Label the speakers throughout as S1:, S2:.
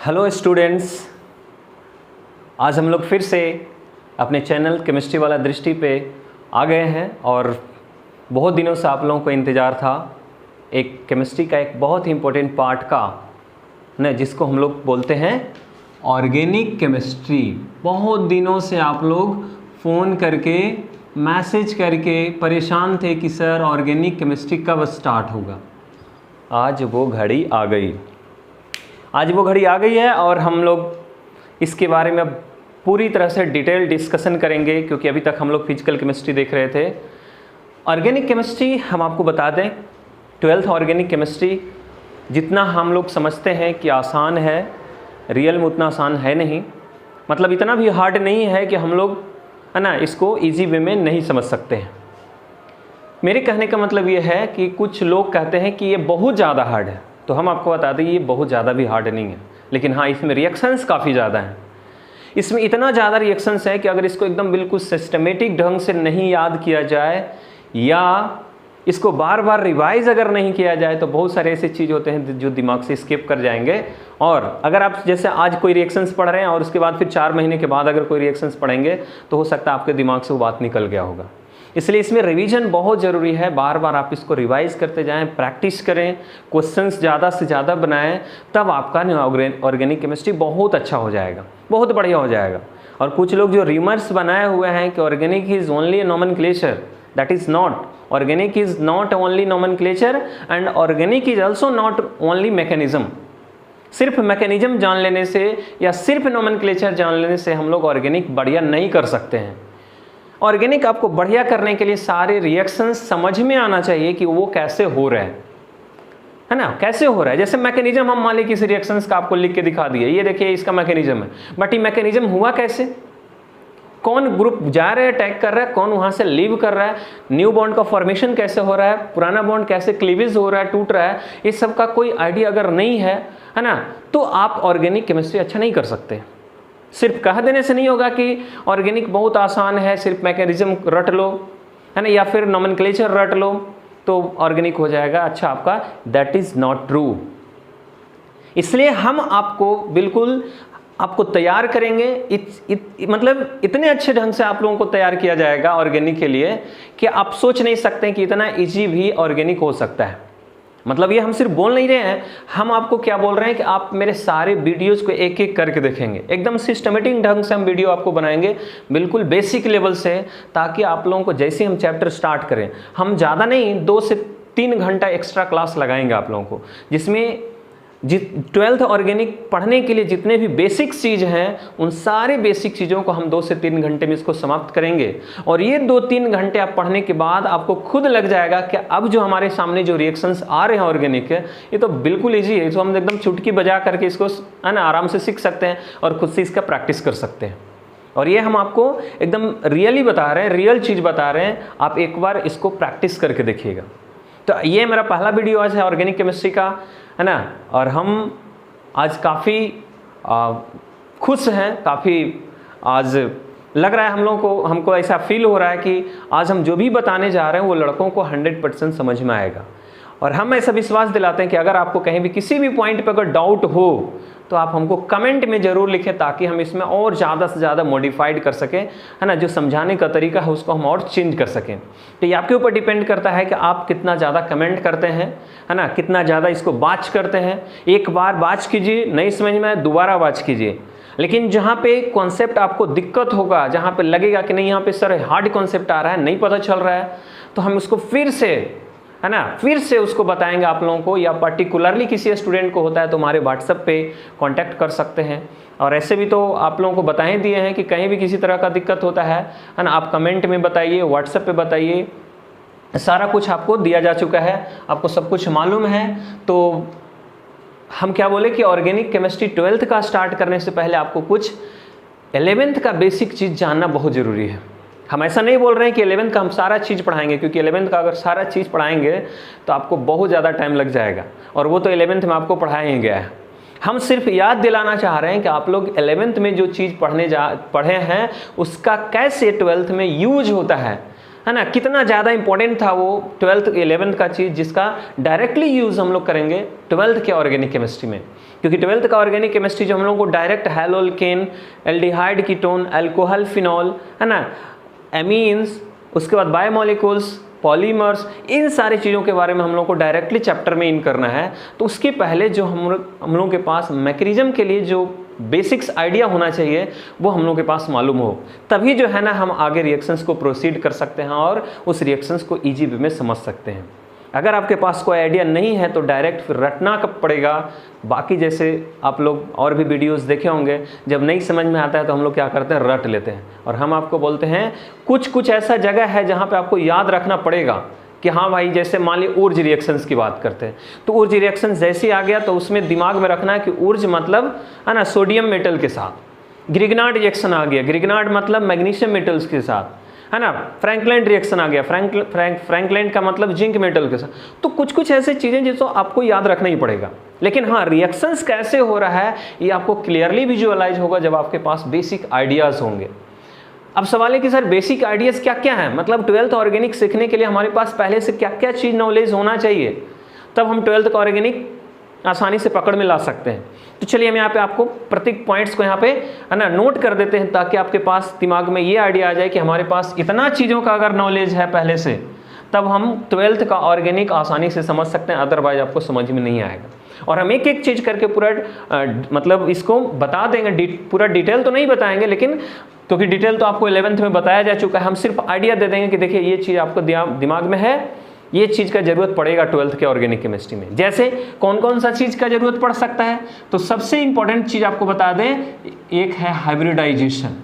S1: Hello students, आज हम लोग फिर से अपने चैनल केमिस्ट्री वाला दृष्टि पे आ गए हैं और बहुत दिनों से आप लोगों को इंतज़ार था एक केमिस्ट्री का एक बहुत ही इम्पोर्टेंट पार्ट का न, जिसको हम लोग बोलते हैं ऑर्गेनिक केमिस्ट्री। बहुत दिनों से आप लोग फ़ोन करके मैसेज करके परेशान थे कि सर ऑर्गेनिक केमिस्ट्री कब स्टार्ट होगा। आज वो घड़ी आ गई, है और हम लोग इसके बारे में अब पूरी तरह से डिटेल डिस्कशन करेंगे, क्योंकि अभी तक हम लोग फिजिकल केमिस्ट्री देख रहे थे। ऑर्गेनिक केमिस्ट्री हम आपको बता दें, 12th ऑर्गेनिक केमिस्ट्री जितना हम लोग समझते हैं कि आसान है, रियल में उतना आसान है नहीं। मतलब इतना भी हार्ड नहीं है कि हम लोग है ना इसको इजी वे में नहीं समझ सकते हैं। मेरे कहने का मतलब ये है कि कुछ लोग कहते हैं कि ये बहुत ज़्यादा हार्ड है, तो हम आपको बता दें ये बहुत ज़्यादा भी हार्ड नहीं है, लेकिन हाँ इसमें रिएक्शंस काफ़ी ज़्यादा हैं। इसमें इतना ज़्यादा रिएक्शंस है कि अगर इसको एकदम बिल्कुल सिस्टमेटिक ढंग से नहीं याद किया जाए या इसको बार बार रिवाइज अगर नहीं किया जाए तो बहुत सारे ऐसे चीज़ होते हैं जो दिमाग से स्किप कर जाएंगे। और अगर आप जैसे आज कोई रिएक्शंस पढ़ रहे हैं और उसके बाद फिर 4 महीने के बाद अगर कोई रिएक्शंस पढ़ेंगे तो हो सकता है आपके दिमाग से वो बात निकल गया होगा। इसलिए इसमें रिवीजन बहुत ज़रूरी है, बार बार आप इसको रिवाइज करते जाएं, प्रैक्टिस करें, क्वेश्चंस ज़्यादा से ज़्यादा बनाएं, तब आपका ऑर्गेनिक केमिस्ट्री बहुत अच्छा हो जाएगा, बहुत बढ़िया हो जाएगा। और कुछ लोग जो रिमर्स बनाए हुए हैं कि organic is only A nomenclature, that is not. Organic is not only nomenclature and organic is also not only mechanism. सिर्फ मैकेनिज्म जान लेने से या सिर्फ नोमेनक्लेचर जान लेने से हम लोग ऑर्गेनिक बढ़िया नहीं कर सकते हैं। ऑर्गेनिक आपको बढ़िया करने के लिए सारे रिएक्शंस समझ में आना चाहिए कि वो कैसे हो रहे हैं, है ना, कैसे हो रहा है। जैसे मैकेनिज्म हम मान लीजिए किसी रिएक्शंस का आपको लिख के दिखा दिए, ये देखिए इसका मैकेनिज्म है, बट ये मैकेनिज्म हुआ कैसे, कौन ग्रुप जा रहा है अटैक कर रहा है, कौन वहाँ से लीव कर रहा है, न्यू बॉन्ड का फॉर्मेशन कैसे हो रहा है, पुराना बॉन्ड कैसे क्लीवेज हो रहा है, टूट रहा है, इस सब का कोई आइडिया अगर नहीं है ना, तो आप ऑर्गेनिक केमिस्ट्री अच्छा नहीं कर सकते। सिर्फ कह देने से नहीं होगा कि ऑर्गेनिक बहुत आसान है, सिर्फ मैकेनिज्म रट लो, है ना, या फिर नोमेनक्लेचर रट लो तो ऑर्गेनिक हो जाएगा अच्छा आपका। That is not true. इसलिए हम आपको बिल्कुल आपको तैयार करेंगे, मतलब इतने अच्छे ढंग से आप लोगों को तैयार किया जाएगा ऑर्गेनिक के लिए कि आप सोच नहीं सकते कि इतना ईजी भी ऑर्गेनिक हो सकता है। मतलब ये हम सिर्फ बोल नहीं रहे हैं, हम आपको क्या बोल रहे हैं कि आप मेरे सारे वीडियोस को एक एक करके देखेंगे, एकदम सिस्टमेटिक ढंग से हम वीडियो आपको बनाएंगे बिल्कुल बेसिक लेवल से, ताकि आप लोगों को जैसे हम चैप्टर स्टार्ट करें, हम ज़्यादा नहीं 2 से 3 घंटा एक्स्ट्रा क्लास लगाएंगे आप लोगों को, जिसमें 12th ऑर्गेनिक पढ़ने के लिए जितने भी बेसिक चीज़ हैं उन सारे बेसिक चीज़ों को हम 2 से 3 घंटे में इसको समाप्त करेंगे। और ये 2-3 घंटे आप पढ़ने के बाद आपको खुद लग जाएगा कि अब जो हमारे सामने जो रिएक्शंस आ रहे हैं ऑर्गेनिक के, ये तो बिल्कुल ईजी है, इसको हम एकदम चुटकी बजा करके इसको है ना आराम से सीख सकते हैं और खुद से इसका प्रैक्टिस कर सकते हैं। और ये हम आपको एकदम रियली बता रहे हैं, रियल चीज़ बता रहे हैं, आप एक बार इसको प्रैक्टिस करके देखिएगा। तो ये मेरा पहला वीडियो आज है ऑर्गेनिक केमिस्ट्री का, है ना, और हम आज काफ़ी खुश हैं, काफ़ी आज लग रहा है हम लोगों को, हमको ऐसा फील हो रहा है कि आज हम जो भी बताने जा रहे हैं वो लड़कों को 100% समझ में आएगा। और हम ऐसा विश्वास दिलाते हैं कि अगर आपको कहीं भी किसी भी पॉइंट पर अगर डाउट हो तो आप हमको कमेंट में ज़रूर लिखें, ताकि हम इसमें और ज़्यादा से ज़्यादा मॉडिफाइड कर सकें, है ना, जो समझाने का तरीका है उसको हम और चेंज कर सकें। तो ये आपके ऊपर डिपेंड करता है कि आप कितना ज़्यादा कमेंट करते हैं, है ना, कितना ज़्यादा इसको वाच करते हैं। एक बार वाच कीजिए, नहीं समझ में आए दोबारा वाच कीजिए, लेकिन जहाँ पे कॉन्सेप्ट आपको दिक्कत होगा, जहाँ पे लगेगा कि नहीं यहाँ पे सर हार्ड कॉन्सेप्ट आ रहा है, नहीं पता चल रहा है, तो हम उसको फिर से, है ना, फिर से उसको बताएंगे आप लोगों को, या पर्टिकुलरली किसी स्टूडेंट को होता है तो हमारे व्हाट्सएप पे कांटेक्ट कर सकते हैं। और ऐसे भी तो आप लोगों को बताए दिए हैं कि कहीं भी किसी तरह का दिक्कत होता है ना, आप कमेंट में बताइए, व्हाट्सएप पे बताइए, सारा कुछ आपको दिया जा चुका है, आपको सब कुछ मालूम है। तो हम क्या बोले कि ऑर्गेनिक केमिस्ट्री 12th का स्टार्ट करने से पहले आपको कुछ 11th का बेसिक चीज़ जानना बहुत ज़रूरी है। हम ऐसा नहीं बोल रहे हैं कि 11th का हम सारा चीज़ पढ़ाएंगे, क्योंकि 11th का अगर सारा चीज़ पढ़ाएंगे तो आपको बहुत ज़्यादा टाइम लग जाएगा, और वो तो 11th में आपको पढ़ाया ही गया है। हम सिर्फ याद दिलाना चाह रहे हैं कि आप लोग 11th में जो चीज़ पढ़े हैं उसका कैसे 12th में यूज होता है है ना, कितना ज़्यादा इंपॉर्टेंट था वो 12th 11th का चीज़, जिसका डायरेक्टली यूज़ हम लोग करेंगे 12th के ऑर्गेनिक केमिस्ट्री में। क्योंकि 12th का ऑर्गेनिक केमिस्ट्री जो हम लोगों को direct haloalkane, aldehyde ketone, alcohol phenol, है ना, एमीन्स, उसके बाद बायोमोलिक्यूल्स, पॉलीमर्स, इन सारी चीज़ों के बारे में हम लोग को डायरेक्टली चैप्टर में इन करना है। तो उसके पहले जो हम लोगों के पास मैकेनिज्म के लिए जो बेसिक्स आइडिया होना चाहिए वो हम लोग के पास मालूम हो, तभी जो है ना हम आगे रिएक्शंस को प्रोसीड कर सकते हैं और उस रिएक्शंस को ईजी वे में समझ सकते हैं। अगर आपके पास कोई आइडिया नहीं है तो डायरेक्ट फिर रटना कब पड़ेगा। बाकी जैसे आप लोग और भी वीडियोस देखे होंगे, जब नहीं समझ में आता है तो हम लोग क्या करते हैं, रट लेते हैं। और हम आपको बोलते हैं कुछ ऐसा जगह है जहाँ पे आपको याद रखना पड़ेगा कि हाँ भाई, जैसे मान ली ऊर्ज रिएक्शंस की बात करते हैं, तो ऊर्ज रिएक्शन जैसे आ गया तो उसमें दिमाग में रखना है कि ऊर्ज मतलब है ना सोडियम मेटल के साथ। ग्रिग्नार्ड रिएक्शन आ गया, ग्रिग्नार्ड मतलब मैग्नीशियम मेटल्स के साथ, है ना। फ्रैंकलैंड रिएक्शन आ गया, फ्रैंकलैंड का मतलब जिंक मेटल के साथ। तो कुछ ऐसी चीज़ें जिसको आपको याद रखना ही पड़ेगा। लेकिन हाँ, रिएक्शंस कैसे हो रहा है ये आपको क्लियरली विजुअलाइज होगा जब आपके पास बेसिक आइडियाज़ होंगे। अब सवाल है कि सर बेसिक आइडियाज़ क्या क्या हैं, मतलब 12th ऑर्गेनिक सीखने के लिए हमारे पास पहले से क्या क्या चीज़ नॉलेज होना चाहिए, तब हम 12th का ऑर्गेनिक आसानी से पकड़ में ला सकते हैं। तो चलिए हम यहाँ पे आपको प्रत्येक पॉइंट्स को यहाँ पे है ना नोट कर देते हैं, ताकि आपके पास दिमाग में ये आइडिया आ जाए कि हमारे पास इतना चीज़ों का अगर नॉलेज है पहले से, तब हम 12th का ऑर्गेनिक आसानी से समझ सकते हैं, अदरवाइज आपको समझ में नहीं आएगा। और हम एक एक चीज़ करके पूरा मतलब इसको बता देंगे, पूरा डिटेल तो नहीं बताएंगे, लेकिन क्योंकि डिटेल तो आपको 11th में बताया जा चुका है, हम सिर्फ आइडिया दे देंगे कि देखिए ये चीज़ आपको दिमाग में है, ये चीज़ का ज़रूरत पड़ेगा 12th के ऑर्गेनिक केमिस्ट्री में। जैसे कौन कौन सा चीज़ का ज़रूरत पड़ सकता है, तो सबसे इंपॉर्टेंट चीज़ आपको बता दें, एक है हाइब्रिडाइजेशन।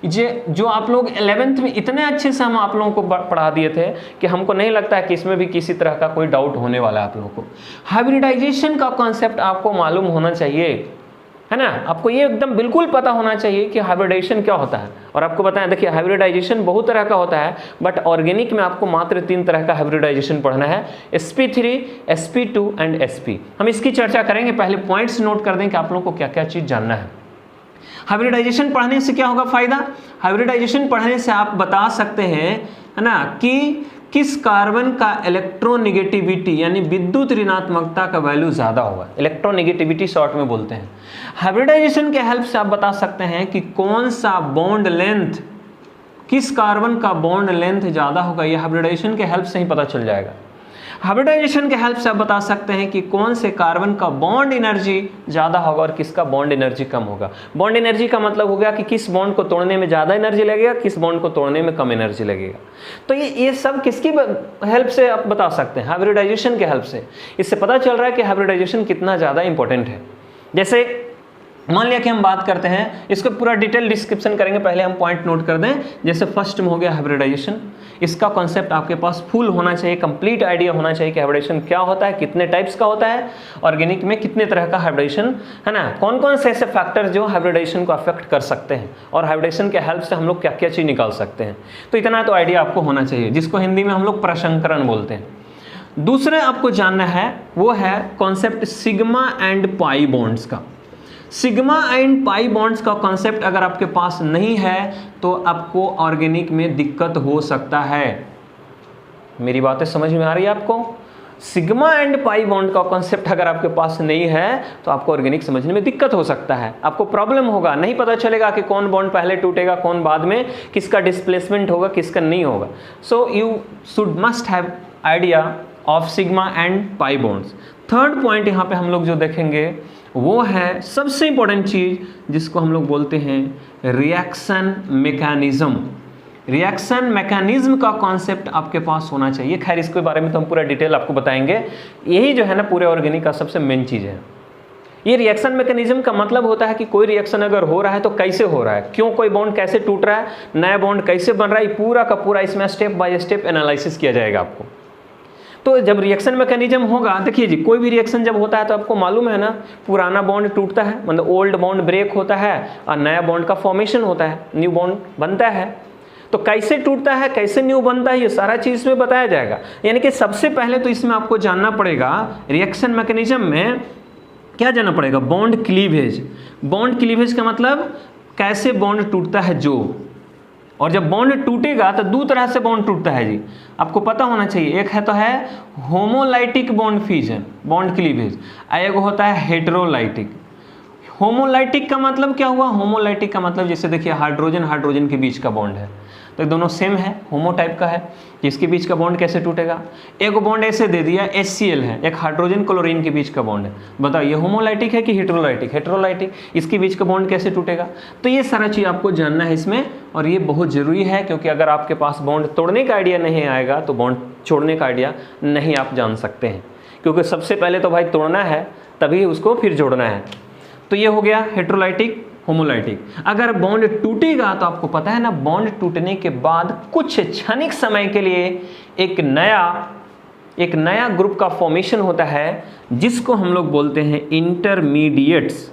S1: जो आप लोग 11th में इतने अच्छे से हम आप लोगों को पढ़ा दिए थे कि हमको नहीं लगता है कि इसमें भी किसी तरह का कोई डाउट होने वाला है आप लोगों को। हाइब्रिडाइजेशन का कॉन्सेप्ट आपको मालूम होना चाहिए, है ना। आपको ये एकदम बिल्कुल पता होना चाहिए कि हाइब्रिडाइजेशन क्या होता है। और आपको बताएं, देखिए हाइब्रिडाइजेशन बहुत तरह का होता है, बट ऑर्गेनिक में आपको मात्र 3 तरह का हाइब्रिडाइजेशन पढ़ना है, sp3, sp2 एंड sp। हम इसकी चर्चा करेंगे, पहले पॉइंट्स नोट कर दें कि आप लोगों को क्या क्या चीज़ जानना है। हाइब्रिडाइजेशन पढ़ने से क्या होगा फायदा, हाइब्रिडाइजेशन पढ़ने से आप बता सकते हैं, है ना, कि किस कार्बन का इलेक्ट्रोनेगेटिविटी यानी विद्युत ऋणात्मकता का वैल्यू ज़्यादा होगा। इलेक्ट्रोनेगेटिविटी शॉर्ट में बोलते हैं। हाइब्रिडाइजेशन के हेल्प से आप बता सकते हैं कि कौन सा बॉन्ड लेंथ, किस कार्बन का बॉन्ड लेंथ ज़्यादा होगा, यह हाइब्रिडाइजेशन के हेल्प से ही पता चल जाएगा। हाइब्रिडाइजेशन के हेल्प से आप बता सकते हैं कि कौन से कार्बन का बॉन्ड एनर्जी ज़्यादा होगा और किसका बॉन्ड एनर्जी कम होगा। बॉन्ड एनर्जी का मतलब हो गया कि किस बॉन्ड को तोड़ने में ज़्यादा एनर्जी लगेगा, किस बॉन्ड को तोड़ने में कम एनर्जी लगेगा। तो ये सब किसकी हेल्प से आप बता सकते हैं, हाइब्रिडाइजेशन के हेल्प से। इससे पता चल रहा है कि हाइब्रिडाइजेशन कितना ज़्यादा इंपॉर्टेंट है। जैसे मान लिया कि हम बात करते हैं, इसको पूरा डिटेल डिस्क्रिप्शन करेंगे, पहले हम पॉइंट नोट कर दें। जैसे फर्स्ट में हो गया हाइब्रिडाइजेशन, इसका कॉन्सेप्ट आपके पास फुल होना चाहिए, कंप्लीट आइडिया होना चाहिए कि हाइब्रिडाइजेशन क्या होता है, कितने टाइप्स का होता है, ऑर्गेनिक में कितने तरह का हाइब्रिडाइजेशन, है ना, कौन कौन से ऐसे फैक्टर जो हाइब्रिडाइजेशन को अफेक्ट कर सकते हैं, और हाइब्रिडाइजेशन के हेल्प से हम लोग क्या क्या चीज़ निकाल सकते हैं। तो इतना तो आइडिया आपको होना चाहिए, जिसको हिंदी में हम लोग प्रसंकरण बोलते हैं। दूसरा आपको जानना है वो है concept sigma and pi bonds का। सिग्मा एंड पाई बॉन्ड्स का कॉन्सेप्ट अगर आपके पास नहीं है तो आपको ऑर्गेनिक में दिक्कत हो सकता है। मेरी बातें समझ में आ रही है आपको? सिग्मा एंड पाई बॉन्ड का कॉन्सेप्ट अगर आपके पास नहीं है तो आपको ऑर्गेनिक समझने में दिक्कत हो सकता है, आपको प्रॉब्लम होगा, नहीं पता चलेगा कि कौन बॉन्ड पहले टूटेगा, कौन बाद में, किसका डिस्प्लेसमेंट होगा, किसका नहीं होगा। So you should must have idea of sigma and pi bonds. Third point यहाँ पे हम लोग जो देखेंगे वो है सबसे इंपॉर्टेंट चीज जिसको हम लोग बोलते हैं रिएक्शन मैकेनिज्म। रिएक्शन मैकेनिज्म का कॉन्सेप्ट आपके पास होना चाहिए। खैर इसके बारे में तो हम पूरा डिटेल आपको बताएंगे, यही जो है ना पूरे ऑर्गेनिक का सबसे मेन चीज़ है। ये रिएक्शन मैकेनिज्म का मतलब होता है कि कोई रिएक्शन अगर हो रहा है तो कैसे हो रहा है, क्यों कोई बॉन्ड कैसे टूट रहा है, नया बॉन्ड कैसे बन रहा है, पूरा का पूरा इसमें स्टेप बाय स्टेप एनालिसिस किया जाएगा आपको। तो जब रिएक्शन मैकेनिज्म होगा, देखिए जी कोई भी रिएक्शन जब होता है तो आपको मालूम है ना, पुराना बॉन्ड टूटता है, मतलब ओल्ड बॉन्ड ब्रेक होता है और नया बॉन्ड का फॉर्मेशन होता है, न्यू बॉन्ड बनता है। तो कैसे टूटता है, कैसे न्यू बनता है, ये सारा चीज़ इसमें बताया जाएगा। यानी कि सबसे पहले तो इसमें आपको जानना पड़ेगा, रिएक्शन मैकेनिज्म में क्या जानना पड़ेगा, बॉन्ड क्लीवेज। बॉन्ड क्लीवेज का मतलब कैसे बॉन्ड टूटता है, जो और जब बॉन्ड टूटेगा तो दो तरह से बॉन्ड टूटता है जी, आपको पता होना चाहिए। एक है तो है homolytic bond fusion, bond cleavage, एक होता है हेटेरोलाइटिक। होमोलाइटिक का मतलब क्या हुआ? होमोलाइटिक का मतलब जैसे देखिए हाइड्रोजन हाइड्रोजन के बीच का बॉन्ड है, तो दोनों सेम है, होमो टाइप का है, जिसके बीच का बॉन्ड कैसे टूटेगा? एक बॉन्ड ऐसे दे दिया HCl है, एक हाइड्रोजन क्लोरीन के बीच का बॉन्ड है, बताओ ये होमोलाइटिक है कि हेटेरोलाइटिक? हेटेरोलाइटिक, इसके बीच का बॉन्ड कैसे टूटेगा? तो ये सारा चीज़ आपको जानना है इसमें, और ये बहुत ज़रूरी है, क्योंकि अगर आपके पास बॉन्ड तोड़ने का आइडिया नहीं आएगा तो बॉन्ड छोड़ने का आइडिया नहीं आप जान सकते हैं, क्योंकि सबसे पहले तो भाई तोड़ना है, तभी उसको फिर जोड़ना है। तो ये हो गया हेटेरोलाइटिक, होमोलाइटिक। अगर बॉन्ड टूटेगा तो आपको पता है ना, बॉन्ड टूटने के बाद कुछ क्षणिक समय के लिए एक नया ग्रुप का फॉर्मेशन होता है, जिसको हम लोग बोलते हैं इंटरमीडिएट्स।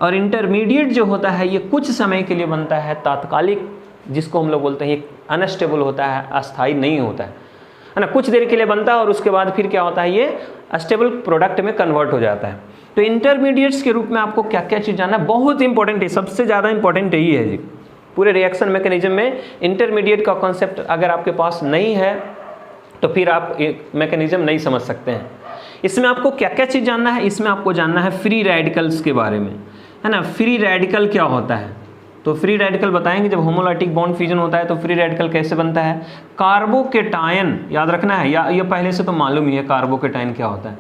S1: और इंटरमीडिएट जो होता है ये कुछ समय के लिए बनता है, तात्कालिक, जिसको हम लोग बोलते हैं ये अनस्टेबल होता है, अस्थायी नहीं होता है ना, कुछ देर के लिए बनता है और उसके बाद फिर क्या होता है, ये स्टेबल प्रोडक्ट में कन्वर्ट हो जाता है। तो इंटरमीडिएट्स के रूप में आपको क्या क्या चीज़ जानना है, बहुत इंपॉर्टेंट है, सबसे ज़्यादा इंपॉर्टेंट यही है जी। पूरे रिएक्शन मैकेनिज्म में इंटरमीडिएट का कॉन्सेप्ट अगर आपके पास नहीं है तो फिर आप मैकेनिज्म नहीं समझ सकते हैं। इसमें आपको क्या क्या चीज़ जानना है? इसमें आपको जानना है फ्री रेडिकल्स के बारे में, है ना। फ्री रेडिकल क्या होता है? तो फ्री रेडिकल बताएंगे, जब होमोलाइटिक बॉन्ड फ्यूजन होता है तो फ्री रेडिकल कैसे बनता है? कार्बोकेटायन, याद रखना है, या ये पहले से तो मालूम ही है कार्बोकेटायन क्या होता है।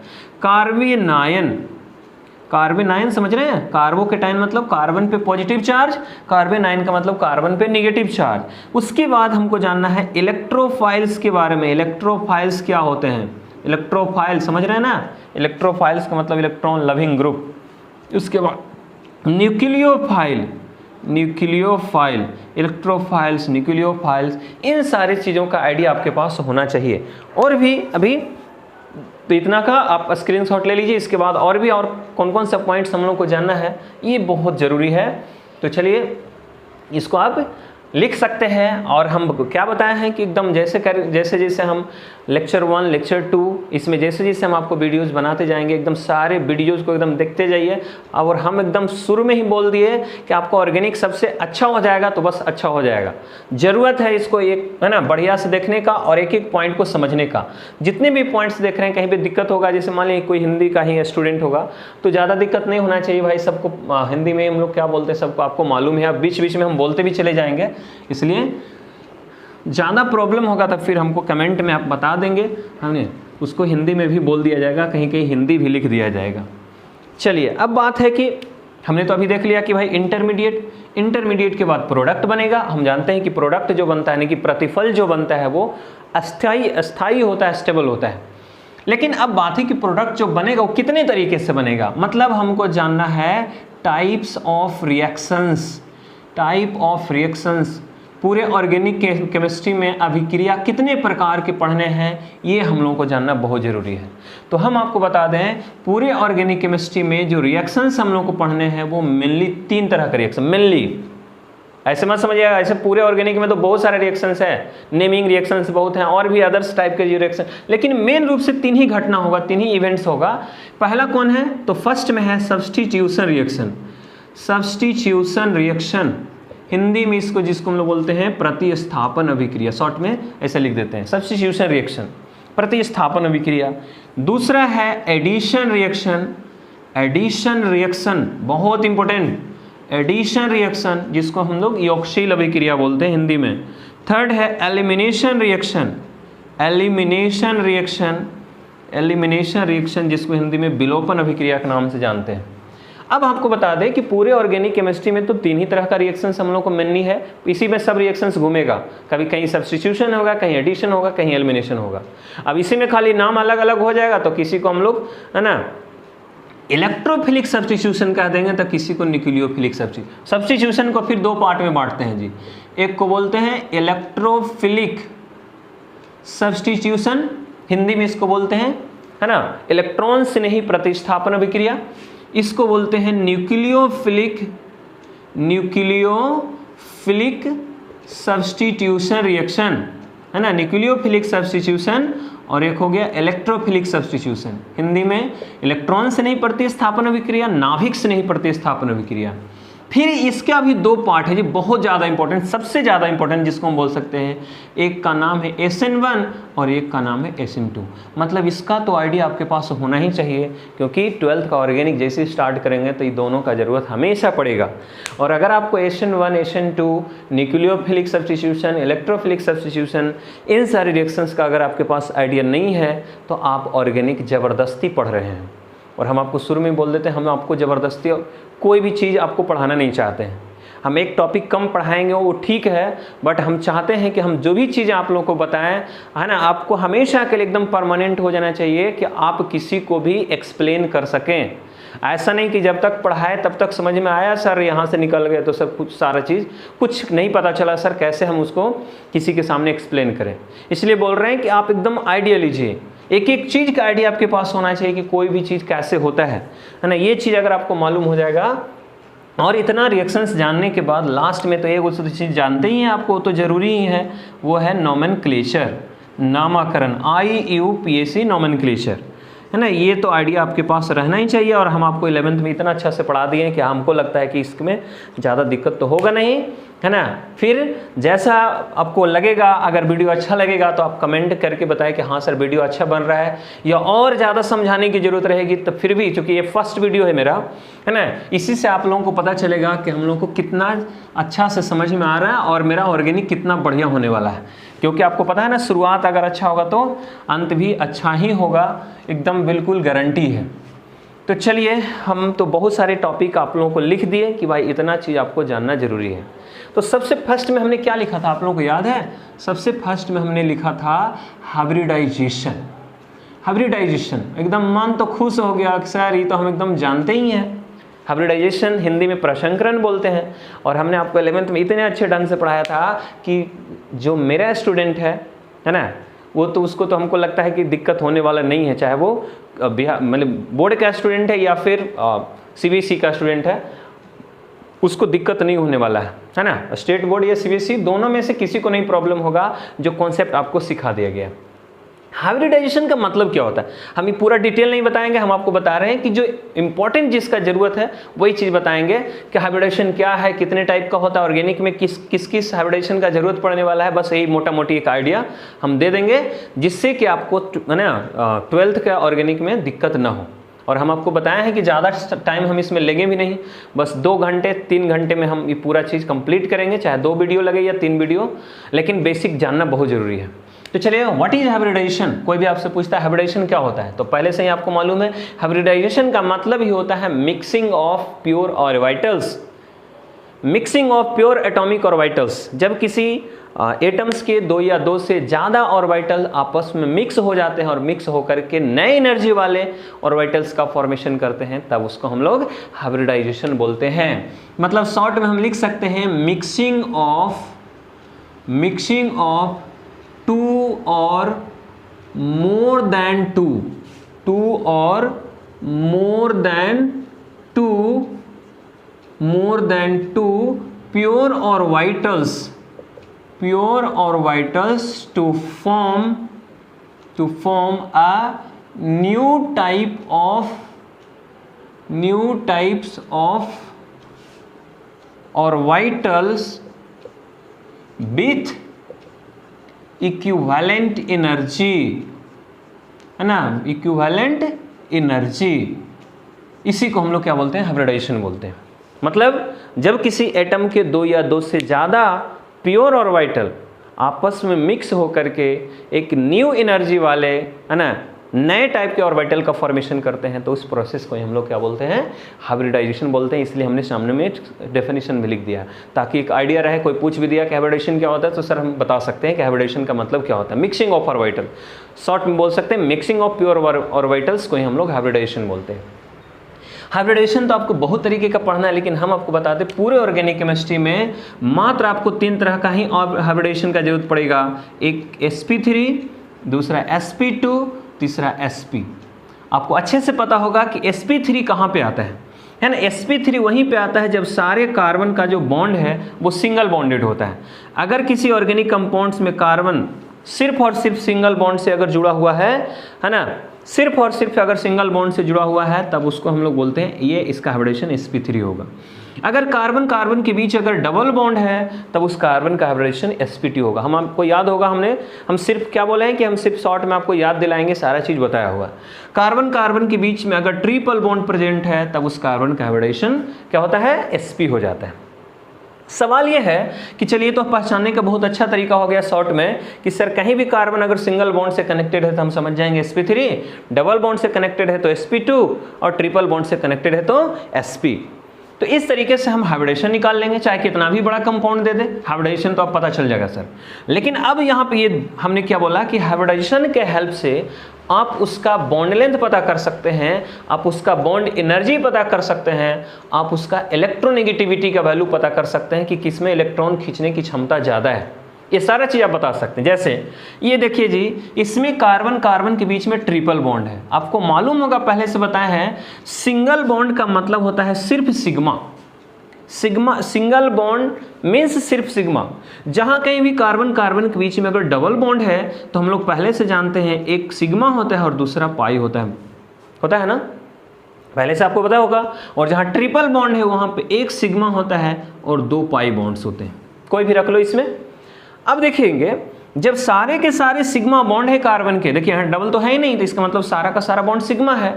S1: कार्बेनायन समझ रहे हैं? कार्बोकेटायन मतलब कार्बन पे पॉजिटिव चार्ज, कार्बेनायन का मतलब कार्बन पे नेगेटिव चार्ज। उसके बाद हमको जानना है इलेक्ट्रोफाइल्स के बारे में। इलेक्ट्रोफाइल्स क्या होते हैं? इलेक्ट्रोफाइल समझ रहे हैं ना, इलेक्ट्रोफाइल्स का मतलब इलेक्ट्रॉन लविंग ग्रुप। उसके बाद न्यूक्लियोफाइल, इलेक्ट्रोफाइल्स, न्यूक्लियोफाइल्स, इन सारी चीज़ों का आइडिया आपके पास होना चाहिए। और भी अभी तो इतना का आप स्क्रीनशॉट ले लीजिए, इसके बाद और भी और कौन कौन सा पॉइंट्स हम लोग को जानना है, ये बहुत ज़रूरी है। तो चलिए इसको आप लिख सकते हैं। और हम क्या बताए हैं कि एकदम जैसे जैसे हम लेक्चर 1, लेक्चर 2, इसमें जैसे जैसे हम आपको वीडियोस बनाते जाएंगे, एकदम सारे वीडियोस को एकदम देखते जाइए। और हम एकदम शुरू में ही बोल दिए कि आपको ऑर्गेनिक सबसे अच्छा हो जाएगा, तो बस अच्छा हो जाएगा। ज़रूरत है इसको एक, है ना, बढ़िया से देखने का और एक एक पॉइंट को समझने का। जितने भी पॉइंट्स देख रहे हैं कहीं पर दिक्कत होगा, जैसे मान लीजिए कोई हिंदी का ही स्टूडेंट होगा तो ज़्यादा दिक्कत नहीं होना चाहिए भाई। सबको हिंदी में हम लोग क्या बोलते हैं सबको आपको मालूम है, बीच बीच में हम बोलते भी चले जाएंगे, इसलिए ज़्यादा प्रॉब्लम होगा तो फिर हमको कमेंट में आप बता देंगे, हमने उसको हिंदी में भी बोल दिया जाएगा, कहीं कहीं हिंदी भी लिख दिया जाएगा। चलिए अब बात है कि हमने तो अभी देख लिया कि भाई इंटरमीडिएट के बाद प्रोडक्ट बनेगा। हम जानते हैं कि प्रोडक्ट जो बनता है, यानी कि प्रतिफल जो बनता है वो अस्थाई होता है, स्टेबल होता है। लेकिन अब बात है कि प्रोडक्ट जो बनेगा वो कितने तरीके से बनेगा, मतलब हमको जानना है टाइप ऑफ रिएक्शंस। पूरे ऑर्गेनिक केमिस्ट्री में अभिक्रिया कितने प्रकार के पढ़ने हैं, ये हम लोगों को जानना बहुत ज़रूरी है। तो हम आपको बता दें, पूरे ऑर्गेनिक केमिस्ट्री में जो रिएक्शंस हम लोगों को पढ़ने हैं वो मेनली 3 तरह का रिएक्शन, मेनली ऐसे मत समझिएगा, ऐसे पूरे ऑर्गेनिक में तो बहुत सारे रिएक्शंस हैं, नेमिंग रिएक्शंस बहुत हैं और भी अदर्स टाइप के जो रिएक्शन, लेकिन मेन रूप से 3 ही घटना होगा, 3 ही इवेंट्स होगा। पहला कौन है? तो फर्स्ट में है सब्स्टिट्यूशन रिएक्शन। हिंदी में इसको, जिसको हम लोग बोलते हैं प्रतिस्थापन अभिक्रिया, शॉर्ट में ऐसे लिख देते हैं, सब्स्टिट्यूशन रिएक्शन, प्रतिस्थापन अभिक्रिया। दूसरा है एडिशन रिएक्शन, बहुत इंपॉर्टेंट, एडिशन रिएक्शन, जिसको हम लोग योगशील अभिक्रिया बोलते हैं हिंदी में। थर्ड है एलिमिनेशन रिएक्शन, जिसको हिंदी में विलोपन अभिक्रिया के नाम से जानते हैं। अब आपको बता दें कि पूरे ऑर्गेनिक केमिस्ट्री में तो 3 ही तरह का रिएक्शंस हम लोग को मिलनी है, इसी में सब रिएक्शंस घूमेगा, कभी कहीं सब्स्टिट्यूशन होगा, कहीं एडिशन होगा, कहीं एलिमिनेशन होगा। अब इसी में खाली नाम अलग अलग हो जाएगा, तो किसी को हम लोग, है ना, इलेक्ट्रोफिलिक सब्स्टिट्यूशन कह देंगे, तो किसी को न्यूक्लियोफिलिक सब्स्टिट्यूशन को फिर 2 पार्ट में बांटते हैं जी। एक को बोलते हैं इलेक्ट्रोफिलिक सब्स्टिट्यूशन, हिंदी में इसको बोलते हैं, है ना, इलेक्ट्रॉन से नहीं प्रतिस्थापन अभिक्रिया। इसको बोलते हैं न्यूक्लियोफिलिक सब्स्टिट्यूशन रिएक्शन, है ना, न्यूक्लियोफिलिक सब्स्टिट्यूशन। और एक हो गया इलेक्ट्रोफिलिक सब्स्टिट्यूशन, हिंदी में इलेक्ट्रॉन से नहीं प्रतिस्थापन अभिक्रिया, नाभिक से नहीं प्रतिस्थापन अभिक्रिया। फिर इसका भी दो पार्ट है जी, बहुत ज़्यादा इंपॉर्टेंट, सबसे ज़्यादा इंपॉर्टेंट जिसको हम बोल सकते हैं, एक का नाम है SN1 और एक का नाम है SN2। मतलब इसका तो आइडिया आपके पास होना ही चाहिए, क्योंकि 12th का ऑर्गेनिक जैसे स्टार्ट करेंगे तो ये दोनों का ज़रूरत हमेशा पड़ेगा। और अगर आपको SN1 SN2 nucleophilic substitution, electrophilic substitution, इन सारे रिएक्शंस का अगर आपके पास आइडिया नहीं है तो आप ऑर्गेनिक ज़बरदस्ती पढ़ रहे हैं। और हम आपको शुरू में बोल देते हैं, हम आपको ज़बरदस्ती कोई भी चीज़ आपको पढ़ाना नहीं चाहते हैं। हम एक टॉपिक कम पढ़ाएंगे वो ठीक है, बट हम चाहते हैं कि हम जो भी चीज़ें आप लोगों को बताएं, है ना, आपको हमेशा के लिए एकदम परमानेंट हो जाना चाहिए कि आप किसी को भी एक्सप्लेन कर सकें। ऐसा नहीं कि जब तक पढ़ाए तब तक समझ में आया सर, यहाँ से निकल गए तो सब कुछ सारा चीज़ कुछ नहीं पता चला सर, कैसे हम उसको किसी के सामने एक्सप्लेन करें। इसलिए बोल रहे हैं कि आप एकदम आइडिया लीजिए, एक एक चीज़ का आइडिया आपके पास होना चाहिए कि कोई भी चीज़ कैसे होता है ना। ये चीज़ अगर आपको मालूम हो जाएगा और इतना रिएक्शंस जानने के बाद लास्ट में तो एक उस चीज़ जानते ही हैं आपको, तो ज़रूरी ही है, वो है नोमेनक्लेचर, नामकरण, IUPAC नोमेनक्लेचर, है ना। ये तो आइडिया आपके पास रहना ही चाहिए। और हम आपको 11th में इतना अच्छा से पढ़ा दिए कि हमको लगता है कि इसमें ज़्यादा दिक्कत तो होगा नहीं, है ना। फिर जैसा आपको लगेगा, अगर वीडियो अच्छा लगेगा तो आप कमेंट करके बताएं कि हाँ सर वीडियो अच्छा बन रहा है, या और ज़्यादा समझाने की ज़रूरत रहेगी तो फिर भी, चूँकि ये फर्स्ट वीडियो है मेरा, है ना, इसी से आप लोगों को पता चलेगा कि हम लोगों को कितना अच्छा से समझ में आ रहा है और मेरा ऑर्गेनिक कितना बढ़िया होने वाला है। क्योंकि आपको पता है ना, शुरुआत अगर अच्छा होगा तो अंत भी अच्छा ही होगा, एकदम बिल्कुल गारंटी है। तो चलिए, हम तो बहुत सारे टॉपिक आप लोगों को लिख दिए कि भाई इतना चीज़ आपको जानना ज़रूरी है। तो सबसे फर्स्ट में हमने क्या लिखा था, आप लोगों को याद है? सबसे फर्स्ट में हमने लिखा था हाइब्रिडाइजेशन। हाइब्रिडाइजेशन, एकदम मन तो खुश हो गया कि सर ये तो हम एकदम जानते ही हैं। हाइब्रिडाइजेशन हिंदी में प्रसंकरण बोलते हैं। और हमने आपको 11th में इतने अच्छे ढंग से पढ़ाया था कि जो मेरा स्टूडेंट है ना, वो तो उसको तो हमको लगता है कि दिक्कत होने वाला नहीं है, चाहे वो बिहार मतलब बोर्ड का स्टूडेंट है या फिर CBSE का स्टूडेंट है, उसको दिक्कत नहीं होने वाला है ना। स्टेट बोर्ड या CBSE दोनों में से किसी को नहीं प्रॉब्लम होगा जो कॉन्सेप्ट आपको सिखा दिया गया। हाइब्रिडाइजेशन का मतलब क्या होता है, हम ये पूरा डिटेल नहीं बताएंगे, हम आपको बता रहे हैं कि जो इंपॉर्टेंट जिसका जरूरत है वही चीज़ बताएंगे कि हाइब्रिडाइजेशन क्या है, कितने टाइप का होता है, ऑर्गेनिक में किस हाइब्रिडाइजेशन का जरूरत पड़ने वाला है। बस यही मोटा मोटी एक आइडिया हम दे देंगे, जिससे कि आपको है ना 12th का ऑर्गेनिक में दिक्कत ना हो। और हम आपको बताए हैं कि ज़्यादा टाइम हम इसमें लेंगे भी नहीं, बस 2 घंटे 3 घंटे में हम ये पूरा चीज़ कंप्लीट करेंगे, चाहे 2 वीडियो लगे या 3 वीडियो, लेकिन बेसिक जानना बहुत ज़रूरी है। तो चलिए, व्हाट इज हाइब्रिडाइजेशन? कोई भी आपसे पूछता है हाइब्रिडाइजेशन क्या होता है, तो पहले से ही आपको मालूम है, हाइब्रिडाइजेशन का मतलब ही होता है mixing of pure orbitals, mixing of pure atomic orbitals. जब किसी एटम्स के 2 या 2 से ज़्यादा ऑर्बिटल आपस में मिक्स हो जाते हैं और मिक्स होकर के नए एनर्जी वाले ऑर्बिटल्स का फॉर्मेशन करते हैं, तब उसको हम लोग हाइब्रिडाइजेशन बोलते हैं। मतलब शॉर्ट में हम लिख सकते हैं मिक्सिंग ऑफ 2 और more than 2 or more than 2 pure orbitals to form a new types of orbitals with equivalent energy, है ना, इक्विवेलेंट एनर्जी। इसी को हम लोग क्या बोलते हैं, हाइब्रिडाइजेशन बोलते हैं। मतलब जब किसी एटम के 2 या 2 से ज़्यादा प्योर ऑर्बिटल आपस में मिक्स होकर के एक न्यू एनर्जी वाले, है ना, नए टाइप के ऑर्बिटल का फॉर्मेशन करते हैं, तो उस प्रोसेस को हम लोग क्या बोलते हैं, हाइब्रिडाइजेशन बोलते हैं। इसलिए हमने सामने में डेफिनेशन भी लिख दिया ताकि एक आइडिया रहे। कोई पूछ भी दिया कि हाइब्रिडाइजेशन क्या होता है, तो सर हम बता सकते हैं कि हाइब्रिडाइजेशन का मतलब क्या होता है, मिक्सिंग ऑफ ऑर्बिटल। शॉर्ट में बोल सकते हैं मिक्सिंग ऑफ प्योर ऑर्बिटल्स को ही हम लोग हाइब्रिडाइजेशन बोलते हैं। हाइब्रिडाइजेशन तो आपको बहुत तरीके का पढ़ना है, लेकिन हम आपको बताते हैं पूरे ऑर्गेनिक केमिस्ट्री में मात्र आपको 3 तरह का ही हाइब्रिडाइजेशन का जरूरत पड़ेगा। एक sp3, दूसरा sp2, तीसरा sp। आपको अच्छे से पता होगा कि sp3 कहाँ पे आता है ना। sp3 वहीं पे आता है जब सारे कार्बन का जो बॉन्ड है वो सिंगल बॉन्डेड होता है। अगर किसी ऑर्गेनिक कंपाउंड्स में कार्बन सिर्फ और सिर्फ सिंगल बॉन्ड से अगर जुड़ा हुआ है ना, सिर्फ और सिर्फ अगर सिंगल बॉन्ड से जुड़ा हुआ है, तब उसको हम लोग बोलते हैं, ये इसका हाइब्रिडाइजेशन sp3 होगा। अगर कार्बन कार्बन के बीच अगर डबल बॉन्ड है तब उस कार्बन का हाइब्रिडेशन sp2 होगा। हम आपको याद होगा हम सिर्फ क्या बोले हैं कि हम सिर्फ शॉर्ट में आपको याद दिलाएंगे, सारा चीज बताया हुआ। कार्बन कार्बन के बीच में अगर ट्रिपल बॉन्ड प्रेजेंट है तब उस कार्बन का हाइब्रिडेशन क्या होता है, sp हो जाता है। सवाल यह है कि चलिए तो पहचानने का बहुत अच्छा तरीका हो गया शॉर्ट में कि सर कहीं भी कार्बन अगर सिंगल बॉन्ड से कनेक्टेड है तो हम समझ जाएंगे sp3, डबल बॉन्ड से कनेक्टेड है तो sp2 और ट्रिपल बॉन्ड से कनेक्टेड है तो sp। तो इस तरीके से हम हाइब्रिडेशन निकाल लेंगे, चाहे कितना भी बड़ा कंपाउंड दे दे हाइब्रिडेशन तो अब पता चल जाएगा सर। लेकिन अब यहाँ पे ये हमने क्या बोला कि हाइब्रिडेशन के हेल्प से आप उसका बॉन्ड लेंथ पता कर सकते हैं, आप उसका बॉन्ड एनर्जी पता कर सकते हैं, आप उसका इलेक्ट्रोनेगेटिविटी का वैल्यू पता कर सकते हैं कि किसमें इलेक्ट्रॉन खींचने की क्षमता ज़्यादा है। ये सारा चीज़ आप बता सकते हैं। जैसे ये देखिए जी, इसमें कार्बन कार्बन के बीच में ट्रिपल बॉन्ड है। आपको मालूम होगा, पहले से बताया है, सिंगल बॉन्ड का मतलब होता है सिर्फ सिग्मा। सिंगल बॉन्ड मीन्स सिर्फ सिग्मा। जहां कहीं भी कार्बन कार्बन के बीच में अगर डबल बॉन्ड है तो हम लोग पहले से जानते हैं एक सिग्मा होता है और दूसरा पाई होता है ना, पहले से आपको पता होगा। और जहां ट्रिपल बॉन्ड है वहां पे एक सिग्मा होता है और 2 पाई बॉन्ड्स होते हैं, कोई भी रख लो इसमें। अब देखेंगे जब सारे के सारे सिग्मा बॉन्ड है कार्बन के, देखिए यहाँ डबल तो है ही नहीं, तो इसका मतलब सारा का सारा बॉन्ड सिग्मा है।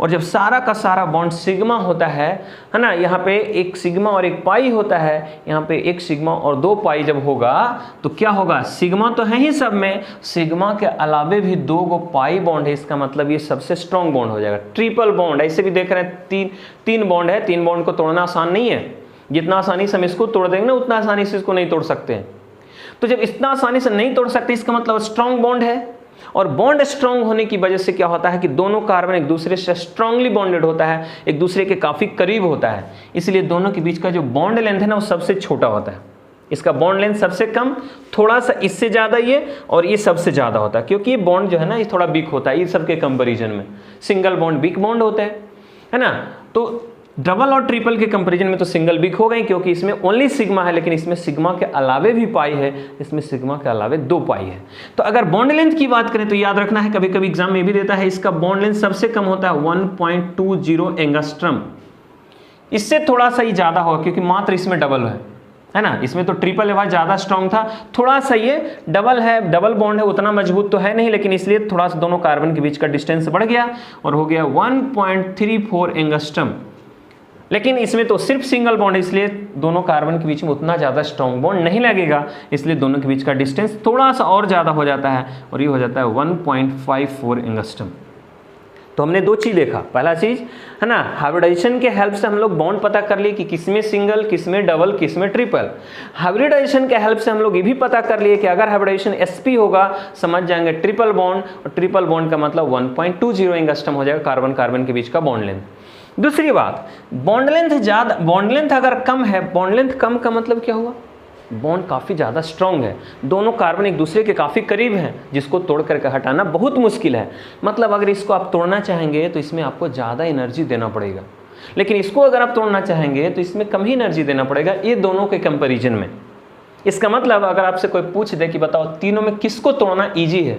S1: और जब सारा का सारा बॉन्ड सिग्मा होता है ना, यहाँ पे एक सिग्मा और एक पाई होता है, यहाँ पे एक सिग्मा और 2 पाई जब होगा तो क्या होगा, सिग्मा तो है ही सब में, सिग्मा के अलावे भी 2 गो पाई बॉन्ड है, इसका मतलब ये सबसे स्ट्रॉन्ग बॉन्ड हो जाएगा। ट्रिपल बॉन्ड ऐसे भी देख रहे हैं, तीन बॉन्ड है, 3 बॉन्ड को तोड़ना आसान नहीं है। जितना आसानी से हम इसको तोड़ देंगे ना उतना आसानी से इसको नहीं तोड़ सकते हैं। तो जब इतना आसानी से नहीं तोड़ सकते इसका मतलब स्ट्रॉन्ग बॉन्ड है। और बॉन्ड स्ट्रॉन्ग होने की वजह से क्या होता है कि दोनों कार्बन एक दूसरे से स्ट्रांगली बॉन्डेड होता है, एक दूसरे के काफी करीब होता है, इसलिए दोनों के बीच का जो बॉन्ड लेंथ है ना वो सबसे छोटा होता है। इसका बॉन्ड लेंथ सबसे कम, थोड़ा सा इससे ज्यादा ये, और ये सबसे ज्यादा होता है, क्योंकि ये बॉन्ड जो है ना ये थोड़ा वीक होता है। ये सबके कंपेरिजन में सिंगल बॉन्ड वीक बॉन्ड होता है ना। तो डबल और ट्रिपल के कंपैरिजन में तो सिंगल वीक हो गई, क्योंकि इसमें ओनली सिग्मा है, लेकिन इसमें सिग्मा के अलावे भी पाई है, इसमें सिग्मा के अलावे 2 पाई है। तो अगर बॉन्ड लेंथ की बात करें तो याद रखना है, कभी कभी एग्जाम में भी देता है, इसका बॉन्ड लेंथ सबसे कम होता है 1.20 एंगस्ट्रम। इससे थोड़ा सा ही ज्यादा होगा क्योंकि मात्र इसमें डबल है ना। इसमें तो ट्रिपल है, ज्यादा स्ट्रॉन्ग था, थोड़ा सा ये डबल है, डबल बॉन्ड है, उतना मजबूत तो है नहीं, लेकिन इसलिए थोड़ा सा दोनों कार्बन के बीच का डिस्टेंस बढ़ गया और हो गया 1.34 एंगस्ट्रम। लेकिन इसमें तो सिर्फ सिंगल बॉन्ड है, इसलिए दोनों कार्बन के बीच में उतना ज़्यादा स्ट्रॉन्ग बॉन्ड नहीं लगेगा, इसलिए दोनों के बीच का डिस्टेंस थोड़ा सा और ज़्यादा हो जाता है और ये हो जाता है 1.54 एंगस्ट्रम। तो हमने 2 चीज़ देखा। पहला चीज़ है ना, हाइब्रिडाइजेशन के हेल्प से हम लोग बॉन्ड पता कर लिए कि किसमें सिंगल, किसमें डबल, किसमें ट्रिपल। हाइब्रिडाइजेशन के हेल्प से हम लोग ये भी पता कर लिए कि अगर हाइब्रिडाइजेशन sp होगा समझ जाएंगे ट्रिपल बॉन्ड, और ट्रिपल बॉन्ड का मतलब 1.20 एंगस्ट्रम हो जाएगा कार्बन कार्बन के बीच का बॉन्ड लेंथ। दूसरी बात, बॉन्ड लेंथ अगर कम है, बॉन्ड लेंथ कम का मतलब क्या हुआ, बॉन्ड काफ़ी ज़्यादा स्ट्रॉन्ग है, दोनों कार्बन एक दूसरे के काफ़ी करीब हैं, जिसको तोड़ करके हटाना बहुत मुश्किल है। मतलब अगर इसको आप तोड़ना चाहेंगे तो इसमें आपको ज़्यादा एनर्जी देना पड़ेगा, लेकिन इसको अगर आप तोड़ना चाहेंगे तो इसमें कम ही एनर्जी देना पड़ेगा, ये दोनों के कंपैरिजन में। इसका मतलब अगर आपसे कोई पूछ दे कि बताओ तीनों में किसको तोड़ना ईजी है,